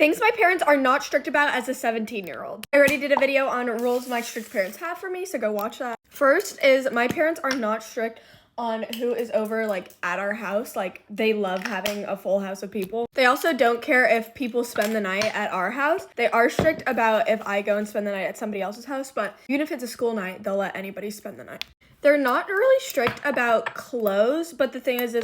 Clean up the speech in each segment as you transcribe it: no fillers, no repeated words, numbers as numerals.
Things my parents are not strict about as a 17-year-old. I already did a video on rules my strict parents have for me, so go watch that. First is my parents are not strict on who is over like at our house. Like they love having a full house of people. They also don't care if people spend the night at our house. They are strict about if I go and spend the night at somebody else's house, but even if it's a school night, they'll let anybody spend the night. They're not really strict about clothes, but the thing is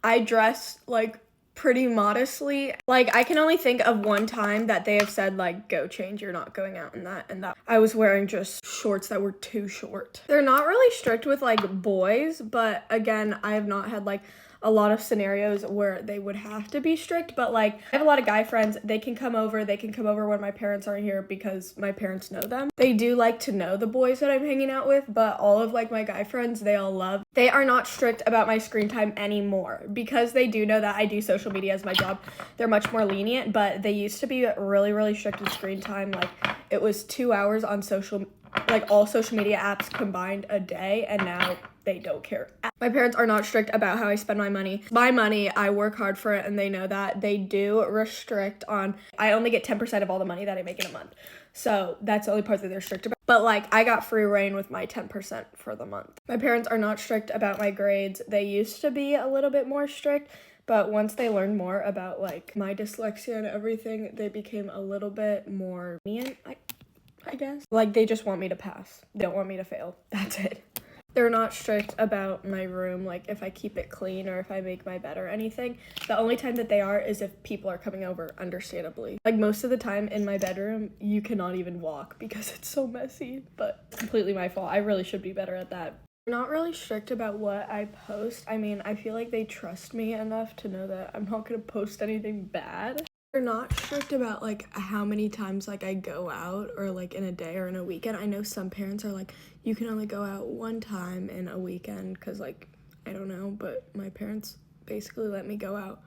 I dress like pretty modestly. Like I can only think of one time that they have said like, go change, you're not going out in that, and that I was wearing just shorts that were too short. They're not really strict with like boys, but again, I have not had like a lot of scenarios where they would have to be strict, but like I have a lot of guy friends. They can come over when my parents aren't here because my parents know them. They do like to know the boys that I'm hanging out with, but all of like my guy friends, they all love. They are not strict about my screen time anymore because they do know that I do social media as my job. They're much more lenient, but they used to be really, really strict with screen time. Like it was 2 hours on all social media apps combined a day, and now they don't care. My parents are not strict about how I spend my money. My money, I work hard for it, and they know that. They do restrict on, I only get 10% of all the money that I make in a month. So that's the only part that they're strict about. But like, I got free reign with my 10% for the month. My parents are not strict about my grades. They used to be a little bit more strict, but once they learned more about like my dyslexia and everything, they became a little bit more lenient, I guess. Like they just want me to pass. They don't want me to fail. That's it. They're not strict about my room, like if I keep it clean or if I make my bed or anything. The only time that they are is if people are coming over, understandably. Like most of the time in my bedroom, you cannot even walk because it's so messy, but it's completely my fault. I really should be better at that. They're not really strict about what I post. I mean, I feel like they trust me enough to know that I'm not gonna post anything bad. They're not strict about like how many times like I go out or like in a day or in a weekend. I know some parents are like, you can only go out one time in a weekend because like, I don't know, but my parents basically let me go out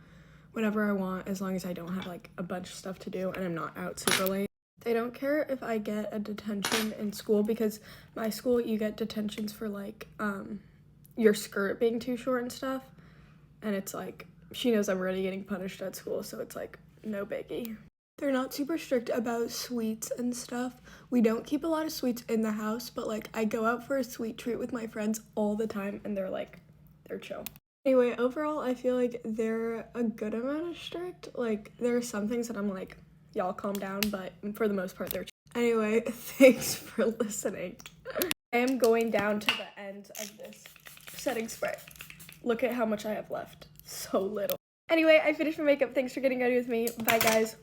whenever I want as long as I don't have like a bunch of stuff to do and I'm not out super late. They don't care if I get a detention in school because my school, you get detentions for like your skirt being too short and stuff. And it's like, she knows I'm already getting punished at school, so it's like, no biggie. They're not super strict about sweets and stuff. We don't keep a lot of sweets in the house, but like I go out for a sweet treat with my friends all the time and they're chill. Anyway, overall, I feel like they're a good amount of strict. Like there are some things that I'm like, y'all calm down, but for the most part, they're chill. Anyway, thanks for listening. I am going down to the end of this setting spray. Look at how much I have left. So little. Anyway, I finished my makeup. Thanks for getting ready with me. Bye, guys.